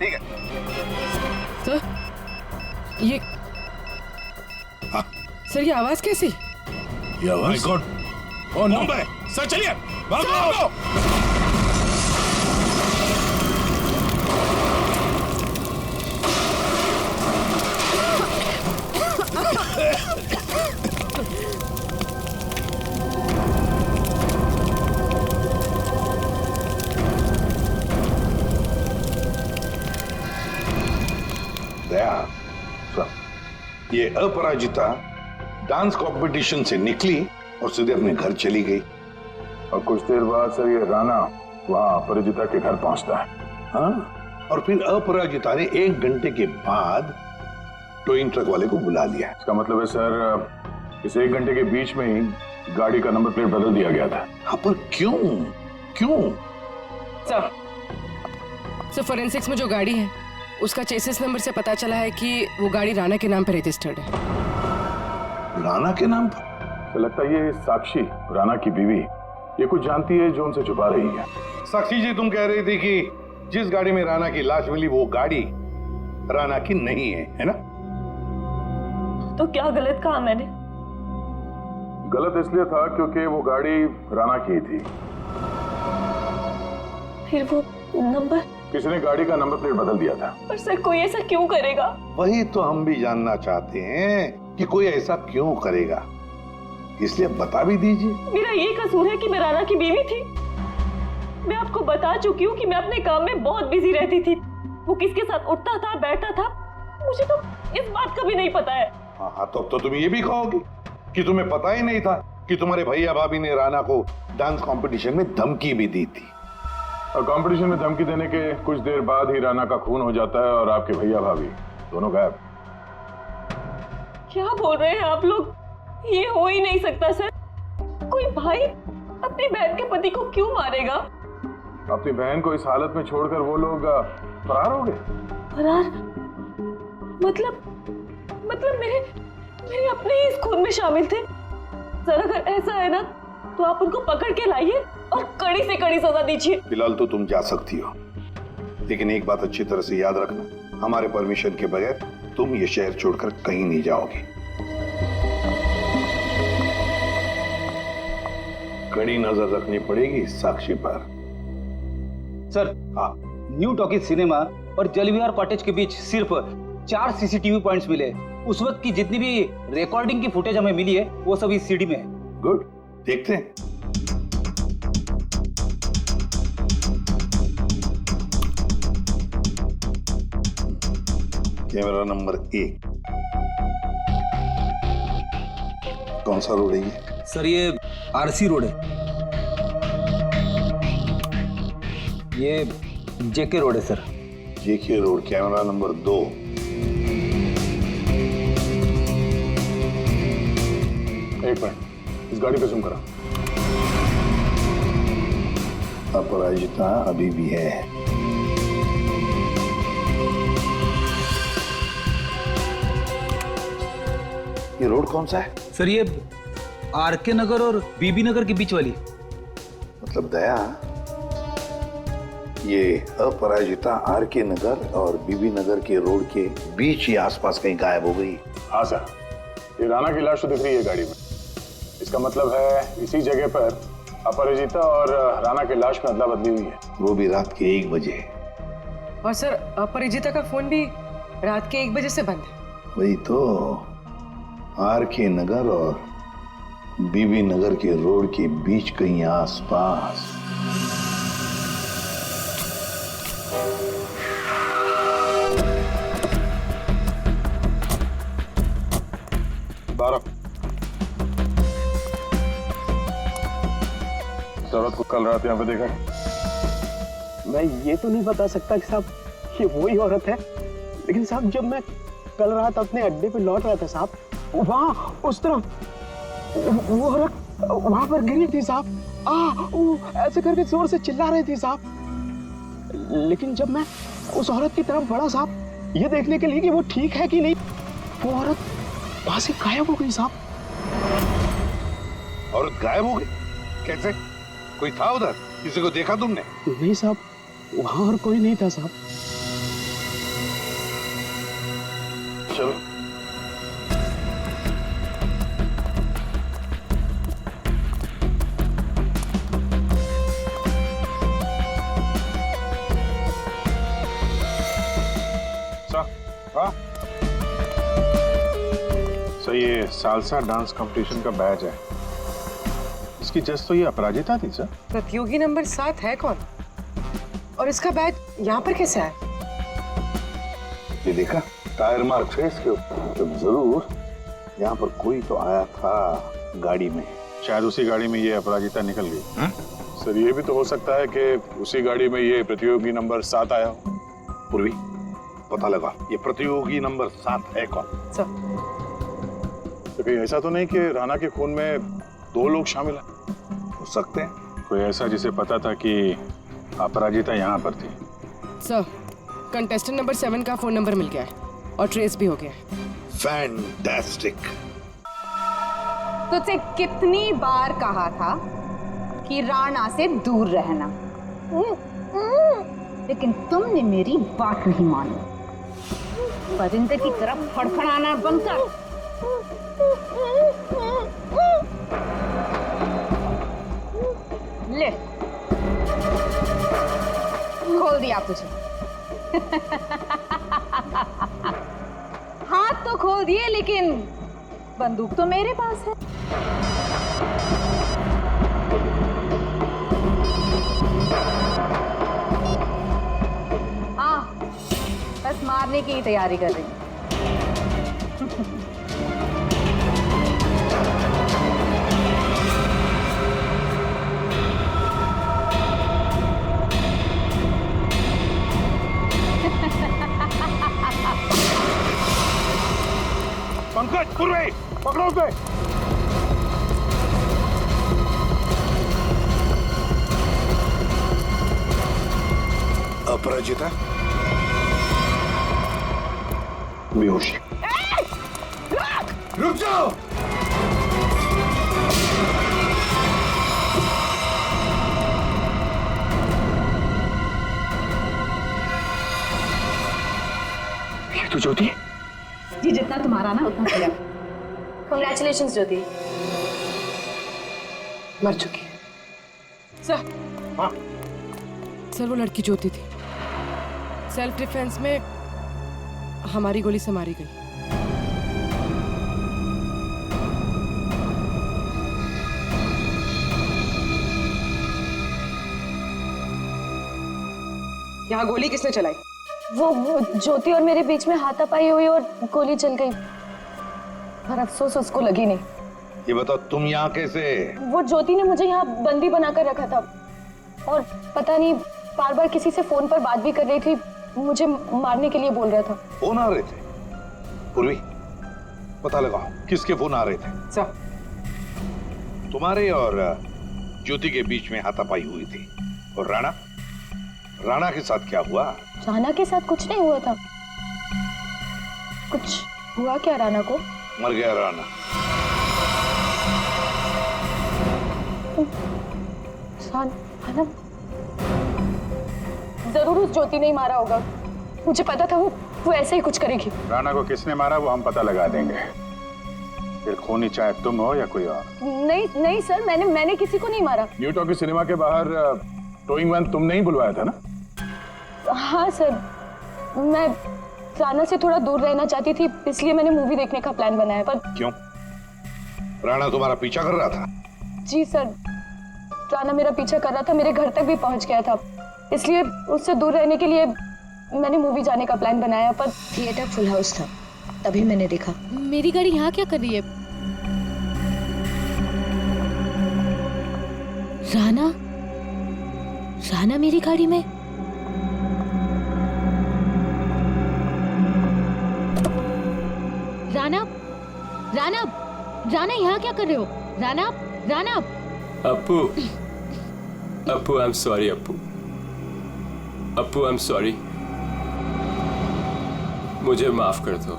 ठीक है सर ये हाँ। सर ये आवाज कैसी? ये आवाज कौन है? सर चलिए भागो। ये अपराजिता डांस कंपटीशन से निकली और सीधे अपने घर चली गई और कुछ देर बाद सर ये राणा वहां अपराजिता के घर पहुंचता है। हाँ, और फिर अपराजिता ने 1 घंटे के बाद टोइंग ट्रक वाले को बुला लिया। इसका मतलब है सर इस 1 घंटे के बीच में ही गाड़ी का नंबर प्लेट बदल दिया गया था। हाँ, पर क्यों? सर फोरेंसिक्स में जो गाड़ी है उसका चेसिस नंबर से पता चला है कि वो गाड़ी राणा के नाम पर रजिस्टर्ड है। राणा के नाम पर? तो लगता है ये साक्षी, राणा की बीवी, ये कुछ जानती है जो उनसे छुपा रही है। साक्षी जी, तुम कह रही थी कि जिस गाड़ी में राणा की लाश मिली वो गाड़ी राणा की नहीं है ना? तो क्या गलत कहा मैंने? गलत इसलिए था क्योंकि वो गाड़ी राणा की थी। फिर वो नंबर? किसी ने गाड़ी का नंबर प्लेट बदल दिया था। पर सर कोई ऐसा क्यों करेगा? वही तो हम भी जानना चाहते हैं कि कोई ऐसा क्यों करेगा, इसलिए बता भी दीजिए। मेरा ये कसूर है कि मैं राणा की बीवी थी। मैं आपको बता चुकी हूँ कि मैं अपने काम में बहुत बिजी रहती थी। वो किसके साथ उठता था बैठता था मुझे तो इस बात का भी नहीं पता है। हाँ, तो तुम ये भी कहोगे कि तुम्हें पता ही नहीं था कि तुम्हारे भैया भाभी ने राणा को डांस कंपटीशन में धमकी भी दी थी। और कंपटीशन में धमकी देने के कुछ देर बाद ही राणा का खून हो जाता है और आपके भैया भाभी दोनों गायब। क्या बोल रहे हैं आप लोग? ये हो ही नहीं सकता सर। कोई भाई अपनी बहन के पति को क्यों मारेगा? अपनी बहन को इस हालत में छोड़कर वो लोग फरार हो गए। फरार? मतलब मेरे अपने ही इस खून में शामिल थे। सर अगर ऐसा है ना तो आप उनको पकड़ के लाइए और कड़ी से कड़ी सजा दीजिए। फिलहाल तो तुम जा सकती हो, लेकिन एक बात अच्छी तरह से याद रखना, हमारे परमिशन के बगैर तुम ये शहर छोड़कर कहीं नहीं जाओगे। कड़ी नजर रखनी पड़ेगी साक्षी पर। सर, हाँ, न्यू टॉकीज सिनेमा और जलविहार कॉटेज के बीच सिर्फ 4 सीसीटीवी पॉइंट्स मिले। उस वक्त की जितनी भी रिकॉर्डिंग की फुटेज हमें मिली है वो सब इस सीडी में है। गुड, देखते हैं। Camera number 1। कौन सा रोड है ये? सर ये आरसी रोड है। ये जेके रोड है सर। जेके रोड, कैमरा नंबर 2। एक मिनट, इस गाड़ी पे जूम करा। अपराजिता अभी भी है। ये रोड कौन सा है? सर ये आरके नगर और बीबी नगर के बीच वाली। मतलब दया, ये अपराजिता आरके नगर और बीबी नगर के रोड के बीच ही आसपास कहीं गायब हो गई। हाँ सर, ये राणा की लाश तो दिख रही है गाड़ी में। इसका मतलब है इसी जगह पर अपराजिता और राणा की लाश में अदला बदली हुई है। वो भी रात के 1 बजे। और सर अपराजिता का फोन भी रात के 1 बजे से बंद है। वही तो, आरके नगर और बीबी नगर के रोड के बीच कहीं आसपास। औरत को कल रात यहाँ पे देखा? मैं ये तो नहीं बता सकता कि साहब ये वही औरत है, लेकिन साहब जब मैं कल रात अपने अड्डे पे लौट रहा था साहब, वहाँ उस तरफ वो औरत वहां पर गिरी थी साहब। वो ऐसे करके जोर से चिल्ला रही थी साहब। लेकिन जब मैं उस औरत की तरफ बढ़ा साहब ये देखने के लिए कि वो ठीक है कि नहीं, वो औरत वहां से गायब हो गई साहब। औरत गायब हो गई? कैसे? कोई था उधर? किसी को देखा तुमने? नहीं साहब, वहां और कोई नहीं था साहब। चलो। सर ये सालसा डांस कंपटीशन का बैच है, इसकी जज तो ये अपराजिता थी सर। प्रतियोगी नंबर 7 है कौन? और इसका बैच यहाँ पर कैसे आया? ये देखा टायर मार्क्स है इसके ऊपर, तो जरूर यहाँ पर कोई तो आया था गाड़ी में। शायद उसी गाड़ी में ये अपराजिता निकल गई। सर ये भी तो हो सकता है कि उसी गाड़ी में ये प्रतियोगी नंबर 7 आया हो। पूर्वी पता लगा ये प्रतियोगी नंबर 7 है कौन? सर तो कहीं ऐसा तो नहीं कि राणा के खून में 2 लोग शामिल हैं? हो सकते हैं। कोई ऐसा जिसे पता था कि अपराजिता यहाँ पर थी। सर कंटेस्टेंट नंबर 7 का फोन नंबर मिल गया है और ट्रेस भी हो गया है। फैंटास्टिक। तुझसे कितनी बार कहा था कि राणा से दूर रहना, लेकिन तुमने मेरी बात नहीं मानी। परिंदे की तरफ फड़फड़ाना बंद कर। ले, खोल दिया तुझे। हाथ तो खोल दिए, लेकिन बंदूक तो मेरे पास है। हाँ, बस मारने की ही तैयारी कर रही हूँ। पंकज, पूर्वी, पकड़ो उसे। अपराजिता बेहोशी। रुक जाओ। ये तो ज्योति। जी जितना तुम्हारा ना उतना किया। Congratulations ज्योति। मर चुकी है। सर हाँ सर वो लड़की ज्योति थी। सेल्फ डिफेंस में हमारी गोली से मारी गई। यहाँ गोली किसने चलाई? वो ज्योति और मेरे बीच में हाथापाई हुई और गोली चल गई, पर अफसोस उसको लगी नहीं। ये बताओ तुम यहाँ कैसे? वो ज्योति ने मुझे यहाँ बंदी बनाकर रखा था और पता नहीं बार बार किसी से फोन पर बात भी कर रही थी, मुझे मारने के लिए बोल रहा था। फोन आ रहे थे? पूर्वी पता लगाओ किसके फोन आ रहे थे। सर तुम्हारे और ज्योति के बीच में हाथापाई हुई थी। और राणा राणा के साथ क्या हुआ? राणा के साथ कुछ नहीं हुआ था। कुछ हुआ क्या राणा को? मर गया राणा। राणा जरूर उस ज्योति ने ही मारा होगा। मुझे पता था वो ऐसे ही कुछ करेगी। राणा को किसने मारा वो हम पता लगा देंगे, फिर खूनी चाहे तुम हो या कोई और। नहीं नहीं सर, मैंने किसी को नहीं मारा। न्यू टॉकी सिनेमा के बाहर टोइंग वैन तुमने ही बुलवाया था ना? हाँ सर, मैं राणा से थोड़ा दूर रहना चाहती थी, इसलिए मैंने मूवी देखने का प्लान बनाया। पर क्यों? राणा तुम्हारा पीछा कर रहा था? जी सर, राणा मेरा पीछा कर रहा था, मेरे घर तक भी पहुंच गया था, इसलिए उससे दूर रहने के लिए मैंने मूवी जाने का प्लान बनाया। पर थिएटर फुल हाउस था, तभी मैंने देखा। मेरी गाड़ी यहाँ क्या कर रही है? राणा राणा मेरी गाड़ी में? राणा राणा राणा यहाँ क्या कर रहे हो? Rana Rana Appu Appu I am sorry. Appu Appu I am sorry, मुझे माफ कर दो,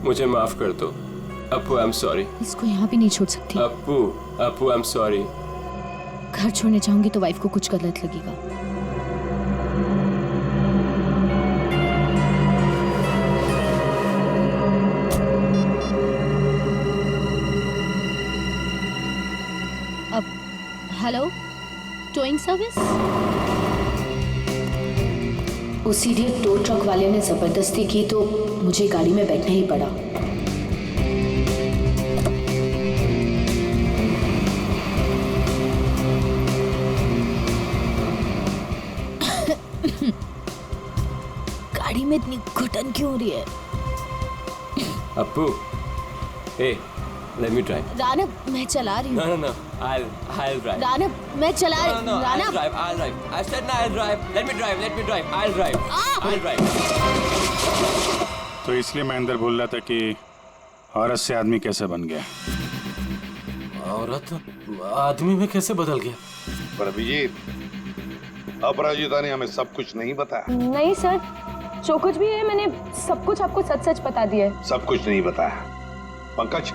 मुझे माफ कर दो। Appu I am sorry. इसको यहाँ भी नहीं छोड़ सकती। Appu Appu I am sorry. घर छोड़ने जाऊंगी तो वाइफ को कुछ गलत लगेगा। Flying service? उस इडियट टो ट्रक वाले ने जबरदस्ती की तो मुझे गाड़ी में बैठना ही पड़ा। गाड़ी में इतनी घुटन क्यों हो रही है? Appu, hey, let me drive. रानब, मैं चला रही हूँ। No, I'll drive. रानब, मैं चला रही हूँ। No, I'll रानब, drive. I said no, I'll drive. Let me drive. I'll drive. तो इसलिए महेंद्र बोल रहा था कि औरत से आदमी कैसे बन गया। औरत आदमी में कैसे बदल गया? पर अभिजीत, अपराजिता ने हमें सब कुछ नहीं बताया। नहीं सर, जो कुछ भी है मैंने सब कुछ आपको सच सच बता दिया है। सब कुछ नहीं बताया। पंकज,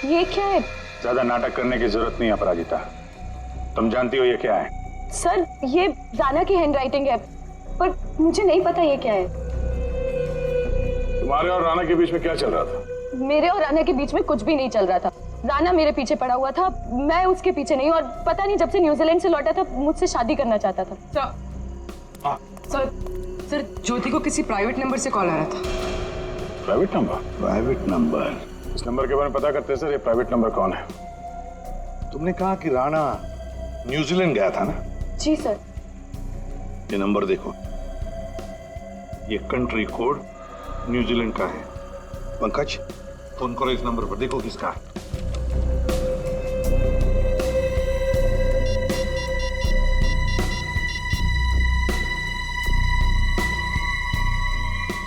ये क्या है? ज्यादा नाटक करने की जरूरत नहीं अपराजिता, तुम जानती हो ये क्या है। सर, ये राना की हैंडराइटिंग है, पर मुझे नहीं पता ये क्या है। तुम्हारे और राना के बीच में क्या चल रहा था? मेरे और राना के बीच में कुछ भी नहीं चल रहा था। राना मेरे पीछे पड़ा हुआ था, मैं उसके पीछे नहीं, और पता नहीं जब से न्यूजीलैंड से लौटा था मुझसे शादी करना चाहता था। सर, ज्योति को किसी प्राइवेट नंबर से कॉल आ रहा था। Private number? Private number? इस नंबर के बारे में पता करते हैं सर, ये प्राइवेट नंबर कौन है? तुमने कहा कि राणा न्यूजीलैंड गया था ना? जी सर। ये नंबर देखो, ये कंट्री कोड न्यूजीलैंड का है। पंकज, फोन करो इस नंबर पर, देखो किसका है।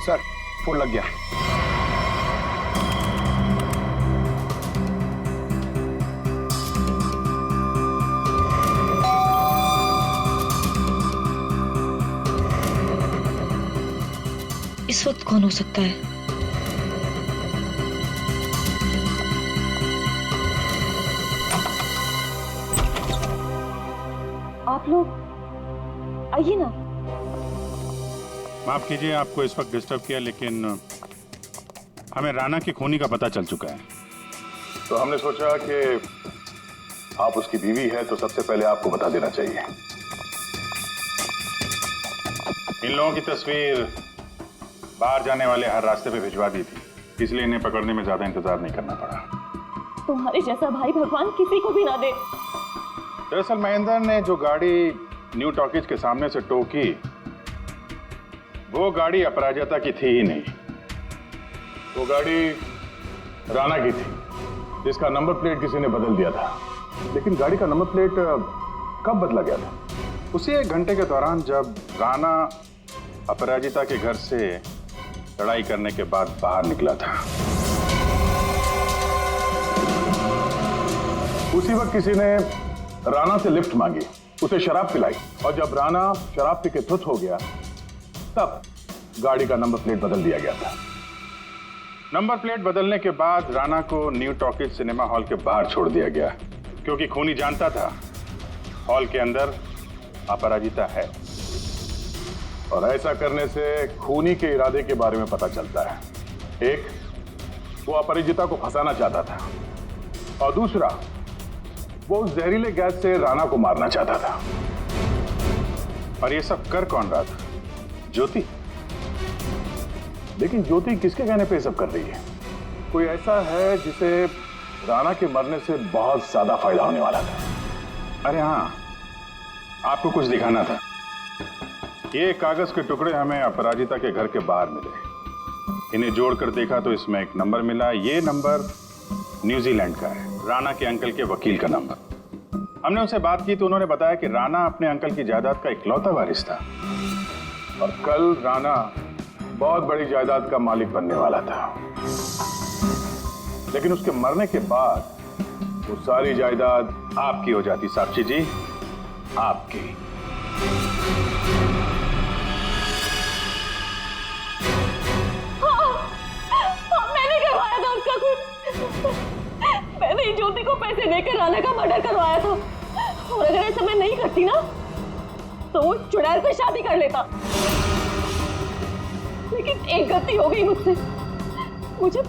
सर, फोन लग गया। इस वक्त कौन हो सकता है? आप लोग आइए ना। माफ कीजिए आपको इस वक्त डिस्टर्ब किया, लेकिन हमें राना की खूनी का पता चल चुका है। तो हमने सोचा कि आप उसकी बीवी है तो सबसे पहले आपको बता देना चाहिए। इन लोगों की तस्वीर बाहर जाने वाले हर रास्ते पे भिजवा दी थी, इसलिए इन्हें पकड़ने में ज्यादा इंतजार नहीं करना पड़ा। तुम्हारे जैसा भाई भगवान किसी को भी ना दे। दरअसल महेंद्र ने जो गाड़ी न्यू टॉकीज के सामने से टो की, वो गाड़ी अपराजिता की थी ही नहीं। वो गाड़ी राना की थी, जिसका नंबर प्लेट किसी ने बदल दिया था। लेकिन गाड़ी का नंबर प्लेट कब बदला गया था? उसी 1 घंटे के दौरान जब राना अपराजिता के घर से लड़ाई करने के बाद बाहर निकला था। उसी वक्त किसी ने राना से लिफ्ट मांगी, उसे शराब पिलाई, और जब राना शराब पी के धुत हो गया तब गाड़ी का नंबर प्लेट बदल दिया गया था। नंबर प्लेट बदलने के बाद राना को न्यू टॉकीज सिनेमा हॉल के बाहर छोड़ दिया गया, क्योंकि खूनी जानता था हॉल के अंदर अपराजिता है, और ऐसा करने से खूनी के इरादे के बारे में पता चलता है। एक, वो अपराजिता को फंसाना चाहता था, और दूसरा, वो उस जहरीले गैस से राना को मारना चाहता था। और ये सब कर कौन रहा था? ज्योति। लेकिन ज्योति किसके कहने पे सब कर रही है? कोई ऐसा है जिसे राना के मरने से बहुत ज्यादा फायदा होने वाला था। अरे हाँ, आपको कुछ दिखाना था। ये कागज के टुकड़े हमें अपराजिता के घर के बाहर मिले। इन्हें जोड़कर देखा तो इसमें एक नंबर मिला। ये नंबर न्यूजीलैंड का है, राना के अंकल के वकील का नंबर। हमने उनसे बात की तो उन्होंने बताया कि राना अपने अंकल की जायदाद का इकलौता वारिस था, और कल राना बहुत बड़ी जायदाद का मालिक बनने वाला था। लेकिन उसके मरने के बाद वो सारी जायदाद आपकी हो जाती, साक्षी जी, आपकी। मैंने करवाया था उसका खून। मैंने ज्योति को पैसे देकर राना का मर्डर करवाया था, और अगर ऐसा मैं नहीं करती ना तो वो चुड़ैल से शादी कर लेता। लेकिन एक गलती हो गई मुझसे। मुझे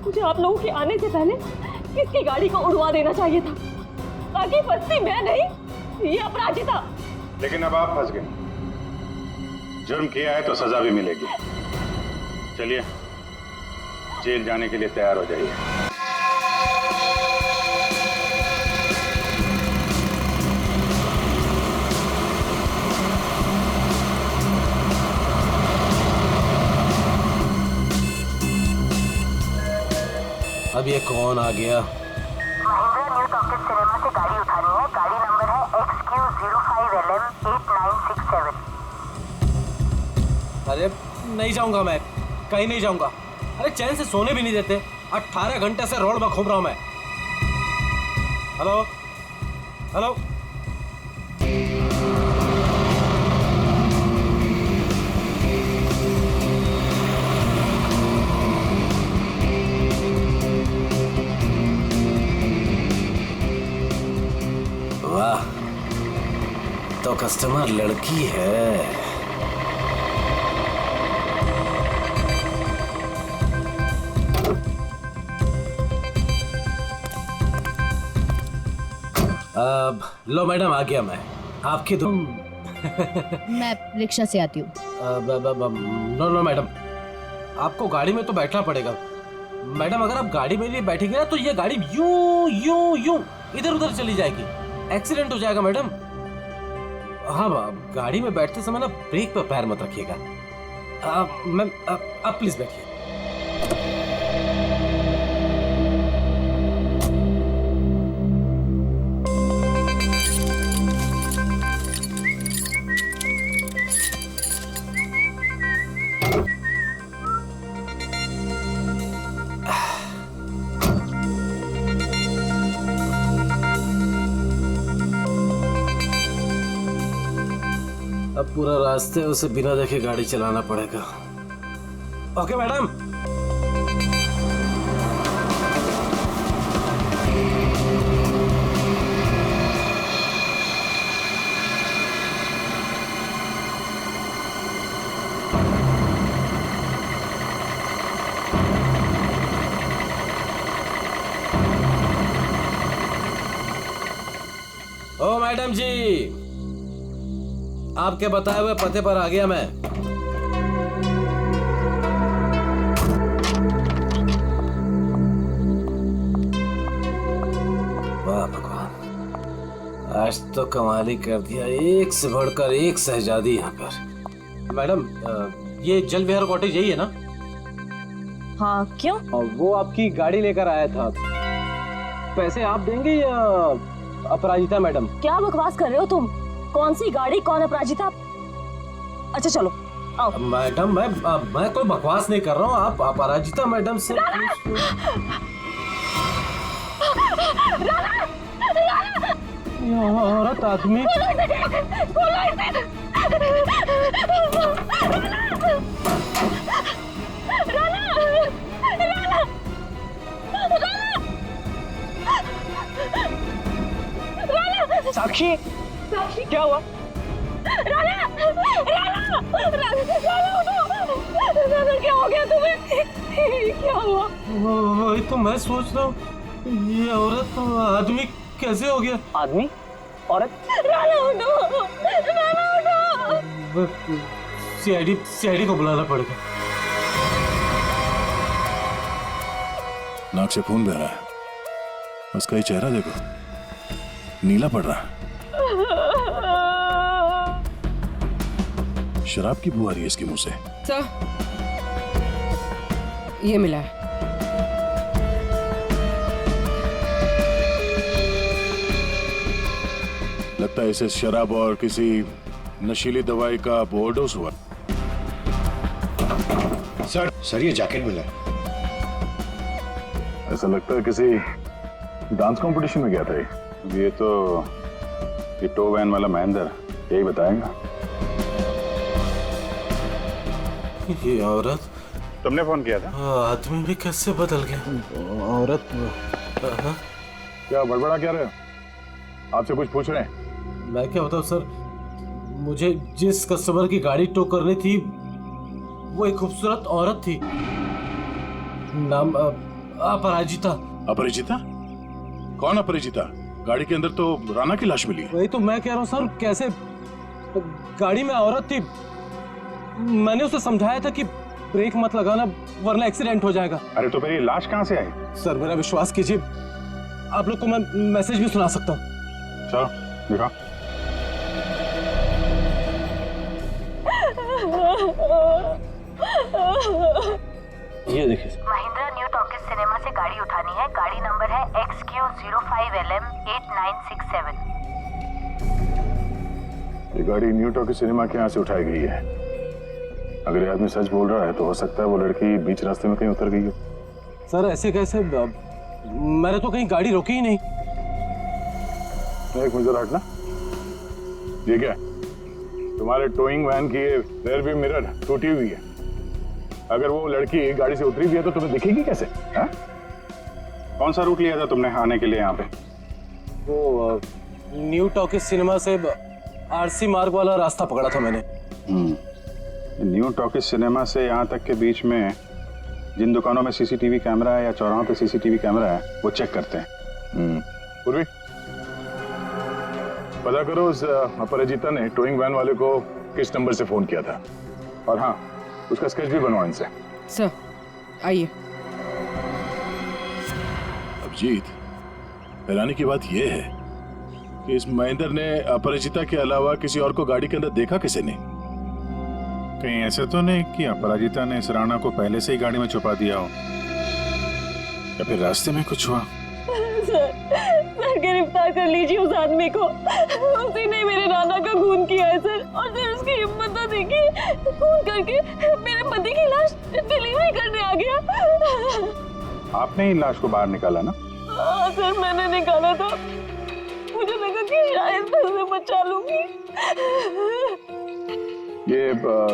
मुझे आप लोगों के आने से पहले इसकी गाड़ी को उड़वा देना चाहिए था, ताकि फंसती मैं नहीं, ये अपराजिता। लेकिन अब आप फंस गए। जुर्म किया है तो सजा भी मिलेगी। चलिए जेल जाने के लिए तैयार हो जाइए। अब ये कौन आ गया? महिंद्रा न्यू टॉकीज सिनेमा से गाड़ी उठानी है। गाड़ी नंबर है XQ05LM8967। अरे नहीं जाऊंगा मैं, कहीं नहीं जाऊंगा। अरे चैन से सोने भी नहीं देते। 18 घंटे से रोड में घूम रहा हूं मैं। हेलो हेलो, वाह, तो कस्टमर लड़की है। अब लो मैडम, आ गया मैं आपकी तुम। मैं रिक्शा से आती हूँ। नो मैडम, आपको गाड़ी में तो बैठना पड़ेगा। मैडम अगर आप गाड़ी में नहीं बैठेंगे ना तो ये गाड़ी यूं यूं यूं इधर उधर चली जाएगी, एक्सीडेंट हो जाएगा मैडम। हाँ, गाड़ी में बैठते समय ना ब्रेक पर पैर मत रखिएगा। मैम आप प्लीज बैठिए। अब पूरा रास्ते उसे बिना देखे गाड़ी चलाना पड़ेगा। Okay madam. Oh madam ji, आपके बताए हुए पते पर आ गया मैं। वाह भगवान, आज तो कमाल ही कर दिया। एक से बढ़कर एक शहजादी यहाँ पर। मैडम ये जल विहार कॉटेज यही है ना? हाँ, क्यों? वो आपकी गाड़ी लेकर आया था। पैसे आप देंगे या अपराजिता मैडम? क्या बकवास कर रहे हो तुम? कौन सी गाड़ी, कौन अपराजिता? अच्छा चलो आओ। मैडम मैं कोई बकवास नहीं कर रहा हूँ। आप अपराजिता मैडम से औरत आदमी साक्षी, क्या हुआ? राना, क्या हो गया तुम्हें? क्या हुआ? वही तो मैं सोच रहा हूँ, ये औरत आदमी कैसे हो गया? आदमी? औरत? राना उठो, सीआईडी को बुलाना पड़ेगा। नाक से खून बह रहा है, उसका ही चेहरा देखो, नीला पड़ रहा है। शराब की बू आ रही है इसके मुंह से। सर, ये मिला है। लगता है इसे शराब और किसी नशीली दवाई का ओवरडोज हुआ। सर ये जैकेट मिला है। ऐसा लगता है किसी डांस कंपटीशन में गया था ये तो ये टो वैन वाला महेंद्र यही बताएगा। ये औरत, तुमने फोन किया था? आदमी भी कैसे बदल गया? औरत क्या बड़बड़ा क्या रहे हो? आपसे कुछ पूछ रहे हैं? मैं क्या बताऊं सर, मुझे जिस कस्टमर की गाड़ी टो करनी थी वो एक खूबसूरत औरत थी। नाम अपराजिता। अपरिचिता? कौन अपरिचिता? गाड़ी के अंदर तो राना की लाश मिली है। वही तो मैं कह रहा हूँ सर, कैसे गाड़ी में औरत थी, मैंने उसे समझाया था कि ब्रेक मत लगाना वरना एक्सीडेंट हो जाएगा। अरे तो फिर ये लाश कहाँ से आई? सर मेरा विश्वास कीजिए, आप लोग को मैं मैसेज भी सुना सकता हूँ। चलो दिखा। ये देखिए महिंद्रा न्यू टॉकीज सिनेमा से गाड़ी उठानी है। गाड़ी नंबर है XQ05LM8967। ये गाड़ी न्यू टॉकीज सिनेमा के यहाँ से उठाई गई है। अगर ये आदमी सच बोल रहा है तो हो सकता है वो लड़की बीच रास्ते में कहीं उतर गई हो। सर ऐसे कैसे, मैंने तो कहीं गाड़ी रोकी ही नहीं। एक मिनट हटना। ये क्या? तुम्हारे टोइंग वैन की रेयर व्यू मिरर टूटी हुई है। अगर वो लड़की गाड़ी से उतरी भी है तो तुम्हें दिखेगी कैसे? हा? कौन सा रूट लिया था तुमने आने के लिए यहाँ पे? वो न्यू टॉकीज सिनेमा से आरसी मार्ग वाला रास्ता पकड़ा था मैंने। न्यू टॉकीज सिनेमा से यहाँ तक के बीच में जिन दुकानों में सीसीटीवी कैमरा है या चौराहों पे सीसीटीवी कैमरा है वो चेक करते हैं। पूर्वी पता करो उस अपराजिता ने टोइंग वैन वाले को किस नंबर से फोन किया था, और हाँ उसका स्केच भी बनवाओ इनसे। सर आइए। अभिजीत, हैरानी की बात यह है कि इस महेंद्र ने अपराजिता के अलावा किसी और को गाड़ी के अंदर देखा किसी ने? कहीं ऐसे तो नहीं कि अपराजिता ने इस राणा को पहले से ही गाड़ी में छुपा दिया हो, या फिर रास्ते में कुछ हुआ? सर गिरफ्तार कर लीजिए उस आदमी को। उसी ने मेरे राना का खून किया है सर। और सर उसकी हिम्मत तो देखिए, खून करके मेरे पति की लाश डिलीवरी करने आ गया। आपने ही लाश को बाहर निकाला ना? हाँ सर मैंने निकाला था। मुझे लगा कि शायद मैं उसे बचा लूंगी। ये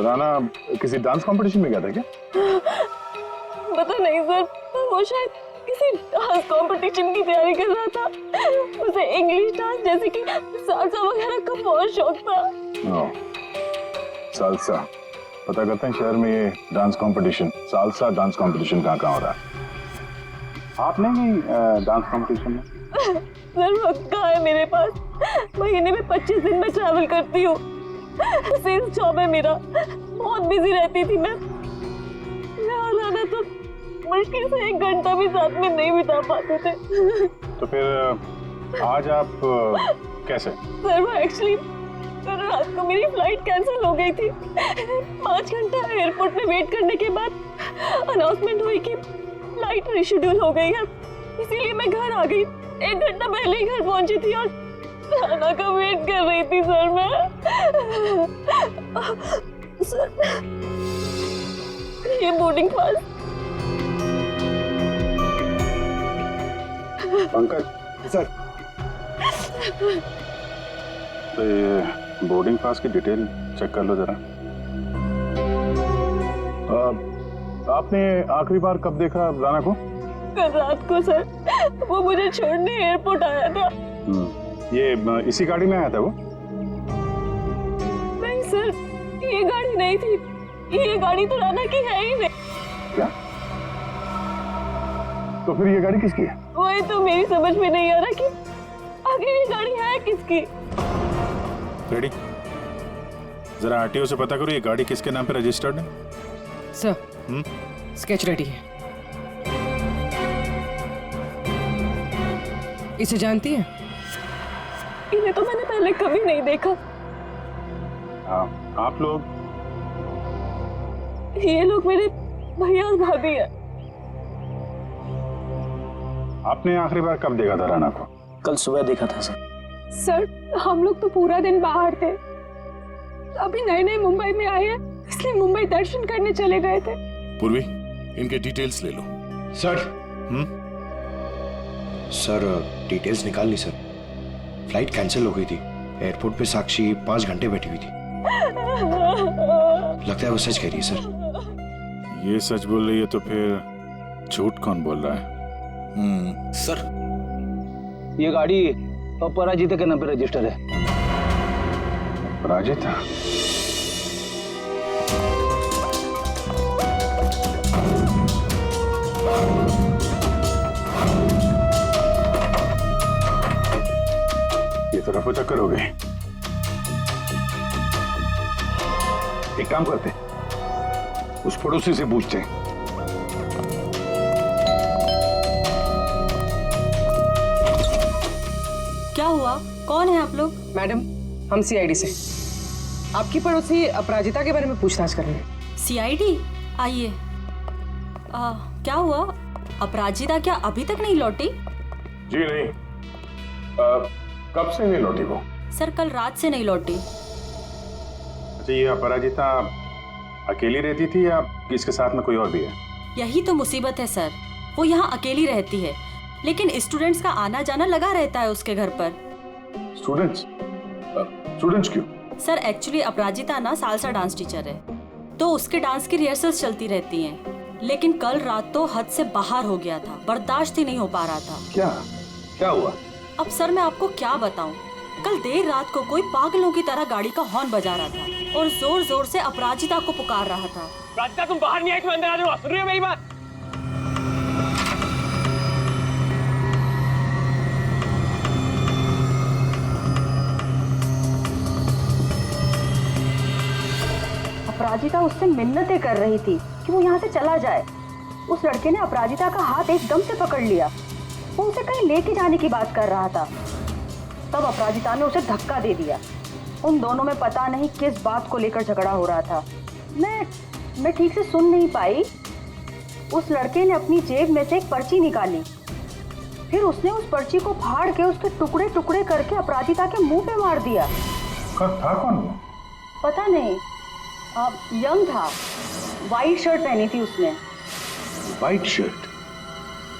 राना किसी डांस कंपटीशन में गया था क्या? पता नहीं सर, वो शायद किसी डांस कंपटीशन की तैयारी कर रहा था। उसे इंग्लिश डांस जैसे कि सालसा वगैरह का बहुत शौक था। सालसा, पता करते हैं शहर में ये dance competition, salsa dance competition कहाँ हो रहा है। आपने भी डांस कंपटीशन में? सर वक्त कहाँ है मेरे पास? महीने में 25 दिन में ट्रैवल करती हूँ। सेल्स जॉब है मेरा, बहुत बिजी रहती थी मैं और राना तो मुश्किल से 1 घंटा भी साथ में नहीं बिता पाते थे। तो फिर आज आप कैसे? सर वो एक्चुअली कल रात को मेरी फ्लाइट कैंसिल हो गई थी। 5 घंटा एयरपोर्ट में वेट करने के बाद अनाउंसमेंट हुई कि फ्लाइट रिशेड्यूल हो गई है, इसीलिए मैं घर आ गई। 1 घंटा पहले ही घर पहुंची थी और राना का वेट कर रही थी सर मैं। सर ये बोर्डिंग पास। पंकज सर, तो ये बोर्डिंग पास की डिटेल चेक कर लो जरा। आपने आखिरी बार कब देखा राना को? कल रात को सर, वो मुझे छोड़ने एयरपोर्ट आया था। ये इसी गाड़ी में आया था वो? नहीं सर, ये गाड़ी नहीं थी। ये गाड़ी तो राना की है ही नहीं। क्या? तो फिर ये गाड़ी किसकी है? वही तो मेरी समझ में नहीं आ रहा कि आखिर ये गाड़ी है किसकी। रेडी, जरा आरटीओ से पता करो ये गाड़ी किसके नाम पे रजिस्टर्ड है। सर स्केच रेडी है। इसे जानती है? इन्हें तो मैंने पहले कभी नहीं देखा। आप लोग? ये लोग मेरे भैया और भाभी है। आपने आखिरी बार कब देखा था राना को? कल सुबह देखा था सर। सर हम लोग तो पूरा दिन बाहर थे, अभी नए नए मुंबई में आए हैं, इसलिए मुंबई दर्शन करने चले गए थे। पूर्वी, इनके डिटेल्स ले लो। सर सर डिटेल्स निकाल ली सर। फ्लाइट कैंसिल हो गई थी। एयरपोर्ट पे साक्षी 5 घंटे बैठी हुई थी। लगता है वो सच कह रही है सर। ये सच बोल रही है तो फिर झूठ कौन बोल रहा है? सर ये गाड़ी अपराजिता के नाम पे रजिस्टर है। अपराजिता? ये तो रफा चक्कर हो गए। एक काम करते हैं, उस पड़ोसी से पूछते हैं। क्या हुआ? कौन है आप लोग? मैडम, हम सीआईडी से आपकी पड़ोसी अपराजिता के बारे में पूछताछ कर रहे हैं। सीआईडी? आइए। क्या हुआ? अपराजिता क्या अभी तक नहीं लौटी? जी नहीं। कब से नहीं लौटी वो? सर, कल रात से नहीं लौटी। अच्छा, ये अपराजिता अकेली रहती थी या इसके साथ में कोई और भी है? यही तो मुसीबत है सर, वो यहाँ अकेली रहती है, लेकिन स्टूडेंट्स का आना जाना लगा रहता है उसके घर पर। स्टूडेंट्स? स्टूडेंट्स क्यों? सर, एक्चुअली अपराजिता ना सालसा डांस टीचर है, तो उसके डांस की रिहर्सल्स चलती रहती हैं। लेकिन कल रात तो हद से बाहर हो गया था, बर्दाश्त ही नहीं हो पा रहा था। क्या हुआ? अब सर मैं आपको क्या बताऊं, कल देर रात को कोई पागलों की तरह गाड़ी का हॉर्न बजा रहा था और जोर जोर से अपराजिता को पुकार रहा था। अपराजिता, तुम बाहर नहीं आई, तुम अंदर आ जाओ। सुन रही हो मेरी बात? अपराजिता उससे मिन्नतें कर रही थी कि वो यहाँ से चला जाए। उस लड़के ने अपराजिता का हाथ एकदम से पकड़ लिया। वो उसे कहीं लेके जाने की बात कर रहा था। तब अपराजिता ने उसे धक्का दे दिया। उन दोनों में पता नहीं किस बात को लेकर झगड़ा हो रहा था। मैं ठीक से सुन नहीं पाई। उस लड़के ने अपनी जेब में से एक पर्ची निकाली, फिर उसने उस पर्ची को फाड़ के उसके टुकड़े टुकड़े करके अपराजिता के मुंह पे मार दिया। था कौन वो? पता नहीं, यंग था, वाइट शर्ट पहनी थी उसने। White shirt?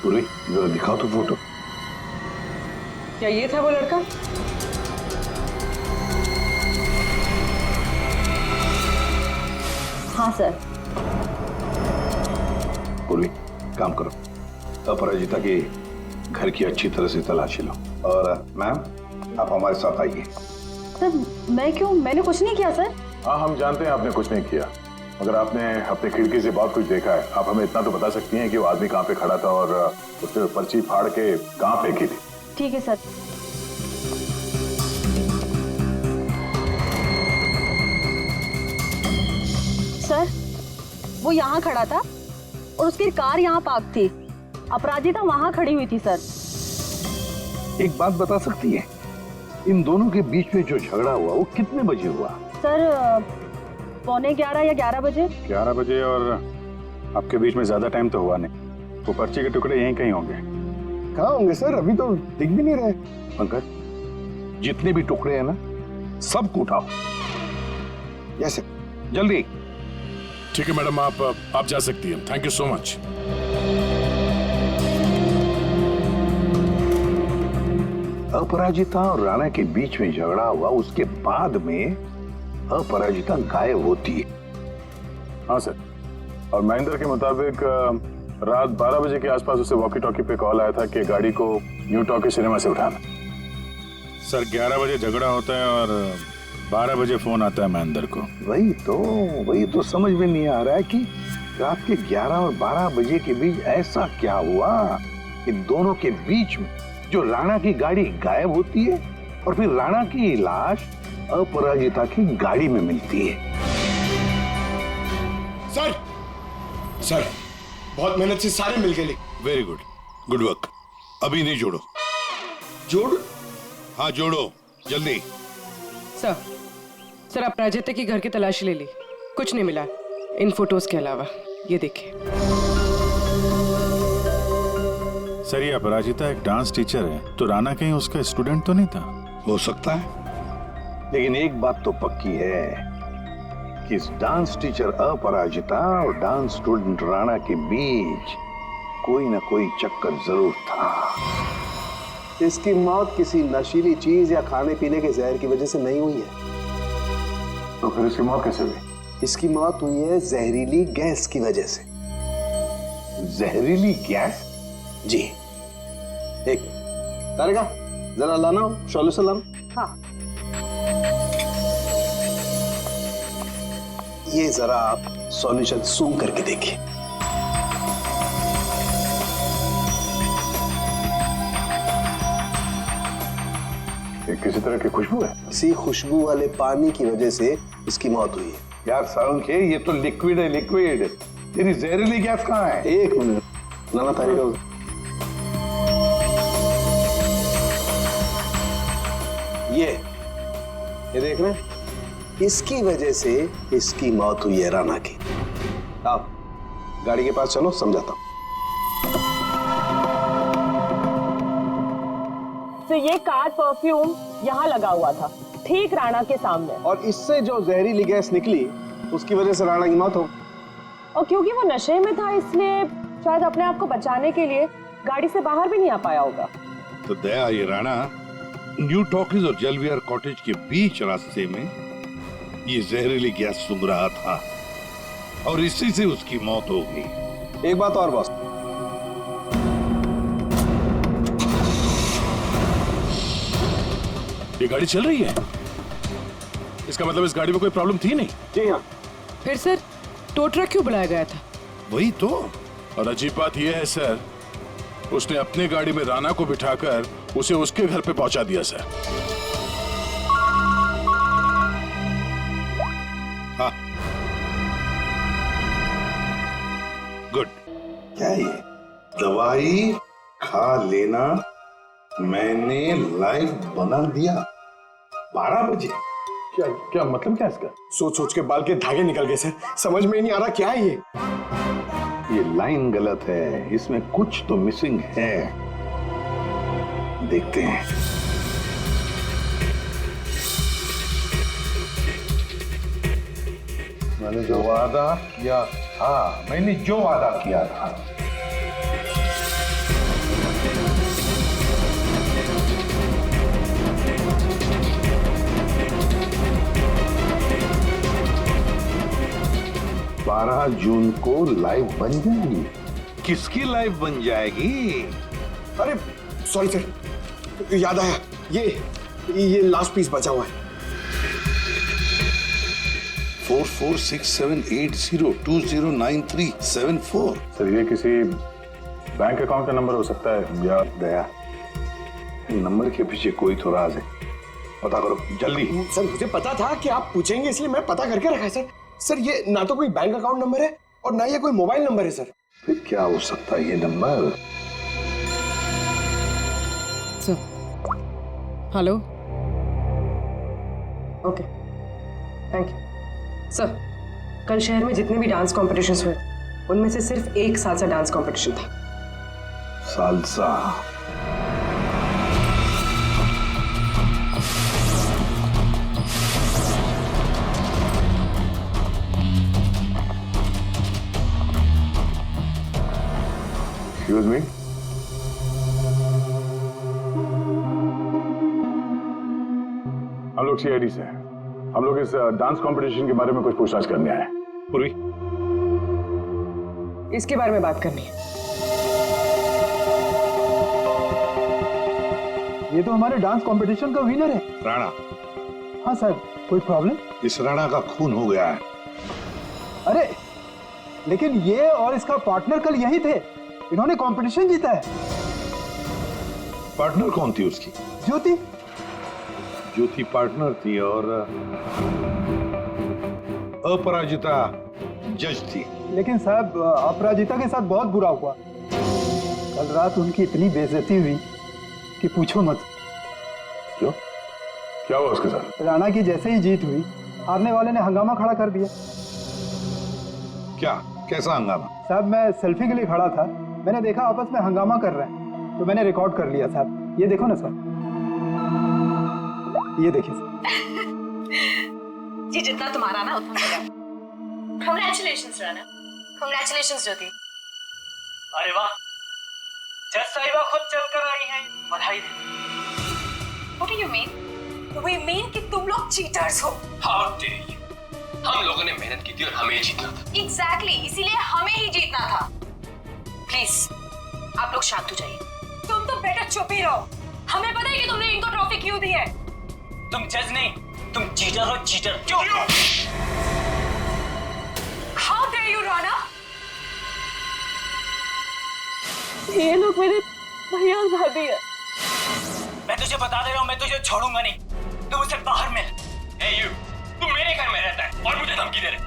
पूरी जरा दिखाओ तो फोटो। क्या ये था वो लड़का? हाँ सर। पूरी, काम करो, अपराजिता के घर की अच्छी तरह से तलाशी लो। और मैम, आप हमारे साथ आइए। सर, मैं क्यों? मैंने कुछ नहीं किया सर। हाँ, हम जानते हैं आपने कुछ नहीं किया, मगर आपने अपने खिड़की से बहुत कुछ देखा है। आप हमें इतना तो बता सकती हैं कि वो आदमी कहाँ पे खड़ा था और उसने पर्ची फाड़ के कहाँ फेंकी थी? ठीक है सर। सर, वो यहाँ खड़ा था और उसकी कार यहाँ पार्क थी। अपराजिता वहाँ खड़ी हुई थी सर। एक बात बता सकती है, इन दोनों के बीच में जो झगड़ा हुआ वो कितने बजे हुआ? सर, 11:15 या 11 बजे। 11 बजे, और आपके बीच में ज्यादा टाइम तो हुआ नहीं। वो पर्ची के टुकड़े यहीं कहीं होंगे। कहाँ होंगे सर? अभी तो दिख भी नहीं रहे। पंकज, जितने भी टुकड़े हैं ना, सबको उठाओ। यस, जल्दी। ठीक है मैडम, आप जा सकती हैं। Thank you so much. Aparajita और राणा के बीच में झगड़ा हुआ, उसके बाद में अपराजिता गायब होती है। हाँ सर, और महेंद्र के मुताबिक रात 12 बजे के आसपास उसे वॉकी टॉकी पे कॉल आया था कि गाड़ी को न्यू टॉकी सिनेमा से उठाना। सर, 11 बजे झगड़ा होता है और 12 बजे फोन आता है महेंद्र को। वही तो समझ में नहीं आ रहा है कि रात के 11 और 12 बजे के बीच ऐसा क्या हुआ कि दोनों के बीच में जो राणा की गाड़ी गायब होती है और फिर राणा की लाश अपराजिता की गाड़ी में मिलती है। सर, बहुत मेहनत से सारे मिल गए। Very good, good work. अभी नहीं जोड़ो। जोड़? हाँ जोड़ो, जल्दी। सर, अपराजिता के घर की तलाशी ले ली, कुछ नहीं मिला इन फोटोज के अलावा। ये देखिए। सर, ये अपराजिता एक डांस टीचर है, तो राणा कहीं उसका स्टूडेंट तो नहीं था? हो सकता है, लेकिन एक बात तो पक्की है कि इस डांस टीचर अपराजिता और डांस स्टूडेंट राणा के बीच कोई ना कोई चक्कर जरूर था। इसकी मौत किसी नशीली चीज या खाने पीने के जहर की वजह से नहीं हुई है। तो फिर इसकी मौत कैसे हुई? इसकी मौत हुई है जहरीली गैस की वजह से। जहरीली गैस? जी। एक तारिका, जरा लाना सॉल्यूशन लाना। हाँ। ये जरा आप सॉल्यूशन सूंघ करके देखिए। ये किसी तरह की खुशबू है। इसी खुशबू वाले पानी की वजह से इसकी मौत हुई है। यार सालुंखे, ये तो लिक्विड है, लिक्विड। तेरी जहरीली गैस कहाँ है? एक मिनट, नाना तारिका, ये देख रहे हैं, इसकी वजह से इसकी मौत हुई है राणा की। आप गाड़ी के पास चलो, समझाता हूं। तो ये कार परफ्यूम यहाँ लगा हुआ था, ठीक राणा के सामने, और इससे जो जहरीली गैस निकली उसकी वजह से राणा की मौत हो। और क्योंकि वो नशे में था इसलिए शायद अपने आप को बचाने के लिए गाड़ी से बाहर भी नहीं आ पाया होगा। तो दया, ये राणा न्यू टॉकीज और जलविहार कॉटेज के बीच रास्ते में ये जहरीली गैस सूंघ रहा था और इसी से उसकी मौत हो गई। एक बात और बॉस, ये गाड़ी चल रही है, इसका मतलब इस गाड़ी में कोई प्रॉब्लम थी नहीं। जी हाँ। फिर सर टो ट्रक क्यों बुलाया गया था? वही तो। और अजीब बात यह है सर, उसने अपने गाड़ी में राणा को बिठाकर उसे उसके घर पे पहुंचा दिया सर। हाँ, गुड। क्या ये दवाई खा लेना मैंने लाइव बना दिया 12 बजे? क्या मतलब क्या इसका? सोच सोच के बाल के धागे निकल गए सर, समझ में नहीं आ रहा क्या है ये लाइन गलत है, इसमें कुछ तो मिसिंग है। देखते हैं। मैंने जो वादा किया था, मैंने जो वादा किया था, बारह जून को लाइव बन जाएगी। किसकी लाइव बन जाएगी? अरे सॉरी सर, याद आया, ये लास्ट पीस बचा हुआ है। 446780209374। सर ये किसी बैंक अकाउंट का नंबर हो सकता है या? दया, नंबर के पीछे कोई तो राज है, पता करो जल्दी। सर मुझे पता था कि आप पूछेंगे इसलिए मैं पता करके रखा है सर। सर ये ना तो कोई बैंक अकाउंट नंबर है और ना ये कोई मोबाइल नंबर है सर। फिर क्या हो सकता है ये number? Sir hello. Okay, thank you. Sir कल शहर में जितने भी डांस कॉम्पिटिशन्स हुए उनमें से सिर्फ एक सालसा डांस कॉम्पिटिशन था। सालसा? Excuse me? हम लोग CID से हैं। हम लोग इस डांस कंपटीशन के बारे में कुछ पूछताछ करने आए हैं। पूर्वी, इसके बारे में बात करनी है। ये तो हमारे डांस कंपटीशन का विनर है, राणा। हाँ सर, कोई प्रॉब्लम? इस राणा का खून हो गया है। अरे लेकिन ये और इसका पार्टनर कल यही थे, इन्होंने कंपटीशन जीता है। पार्टनर कौन थी उसकी? ज्योति। ज्योति पार्टनर थी और अपराजिता जज थी। लेकिन साहब अपराजिता के साथ बहुत बुरा हुआ। कल रात उनकी इतनी बेइज्जती हुई कि पूछो मत। क्यों? क्या हुआ उसके साथ? राणा की जैसे ही जीत हुई, हारने वाले ने हंगामा खड़ा कर दिया। क्या? कैसा हंगामा? साहब मैं सेल्फी के लिए खड़ा था, मैंने देखा आपस में हंगामा कर रहे हैं, तो मैंने रिकॉर्ड कर लिया साहब। ये देखो ना सर, ये देखिए जी, जितना तुम्हारा ना उतना मेरा। कांग्रेचुलेशंस राणा। कांग्रेचुलेशंस ज्योति। अरे वाह, जज साहिबा खुद चलकर आई हैं, बधाई दे। What do you mean? We mean कि तुम लोग चीटर्स हो। How dare you? हम लोगों ने मेहनत की थी और हमें जीतना था। Exactly, इसीलिए हमें ही जीतना था। प्लीज आप लोग शांत हो जाइए। तुम तो बेटा चुप ही रहो। हमें पता है कि तुमने इनको ट्रॉफी क्यों दी है। तुम जज नहीं, तुम चीटर हो, चीटर। क्यों? How dare you, Rana? ये लोग मेरे भैया और भाभी है। मैं तुझे बता दे रहा हूँ, मैं तुझे छोड़ूंगा नहीं। तू मुझसे बाहर मिल। Hey you, तू मेरे घर में रहता है और मुझे धमकी दे रहे।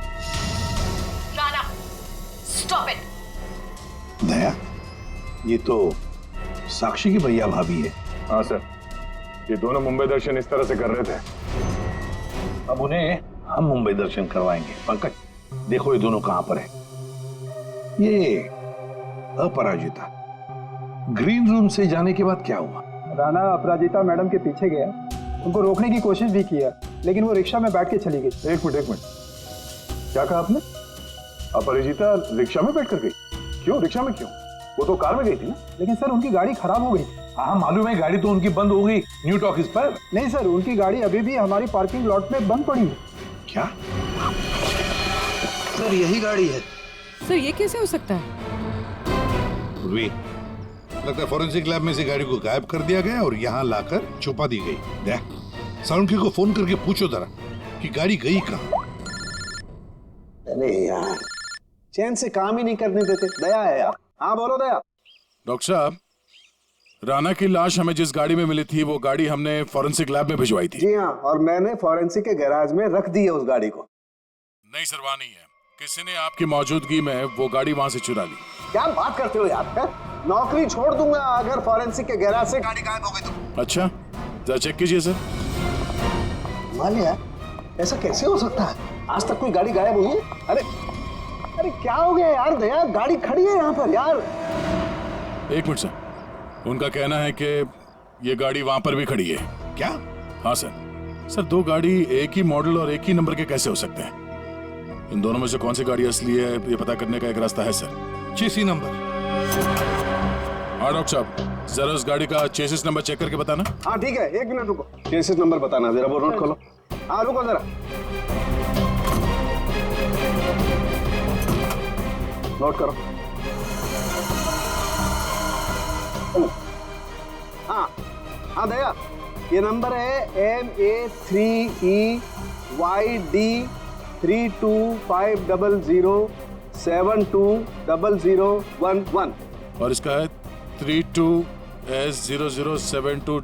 Rana, stop it. दया, ये तो साक्षी की भैया भाभी है। हाँ सर, ये दोनों मुंबई दर्शन इस तरह से कर रहे थे। अब उन्हें हम मुंबई दर्शन करवाएंगे। पंकज, देखो ये दोनों कहां पर है। ये अपराजिता ग्रीन रूम से जाने के बाद क्या हुआ? राणा अपराजिता मैडम के पीछे गया, उनको रोकने की कोशिश भी किया, लेकिन वो रिक्शा में बैठ के चली गई। एक मिनट, क्या कहा आपने? अपराजिता रिक्शा में बैठ कर गई? क्यों? रिक्शा में क्यों? वो तो कार में गई थी ना। लेकिन सर उनकी गाड़ी खराब हो गई। हाँ मालूम है, गाड़ी तो उनकी बंद हो गई न्यू टॉकीज पर। नहीं सर, उनकी गाड़ी अभी भी हमारी पार्किंग लॉट में बंद पड़ी है। क्या? सर यही गाड़ी है। सर ये कैसे हो सकता है? लगता है फॉरेंसिक लैब में से गाड़ी को गायब कर दिया गया और यहाँ लाकर छुपा दी गई। सालुंखे को फोन करके पूछो जरा कि गाड़ी गई कहाँ। अरे यार, चैन से काम ही नहीं करने देते। दया है यार। हाँ बोलो दया। डॉक्टर साहब, राणा की लाश हमें जिस गाड़ी में मिली थी वो गाड़ी हमने फॉरेंसिक लैब में भिजवाई थी। जी हाँ, और मैंने फॉरेंसिक के गैराज में रख दी है उस गाड़ी को। नहीं सर, वहाँ नहीं है। किसी ने आपकी मौजूदगी में वो गाड़ी वहाँ से चुरा ली। क्या बात करते हो यार? है? नौकरी छोड़ दूंगा अगर फॉरेंसिक के गैराज से गाड़ी गायब हो गई तो। अच्छा, जरा चेक कीजिए सर। मालिया, ऐसा कैसे हो सकता है? आज तक कोई गाड़ी गायब हुई है? अरे क्या हो गया यार दया? गाड़ी खड़ी है यहाँ पर यार। एक मिनट सर, उनका कहना है कि ये गाड़ी वहां पर भी खड़ी है। क्या? हाँ सर, दो गाड़ी एक ही मॉडल और एक ही नंबर के कैसे हो सकते हैं? इन दोनों में से कौन सी गाड़ी असली है ये पता करने का एक रास्ता है सर। चेसी नंबर। हाँ डॉक्टर साहब, जरा उस गाड़ी का चेसिस नंबर चेक करके बताना। हाँ ठीक है, एक मिनट रुको। चेसिस नंबर बताना जरा, वो नोट खोलो। हाँ रुको जरा, नोट करो। हाँ दया, ये नंबर है MA3EYD3250072001 और इसका है 32S0072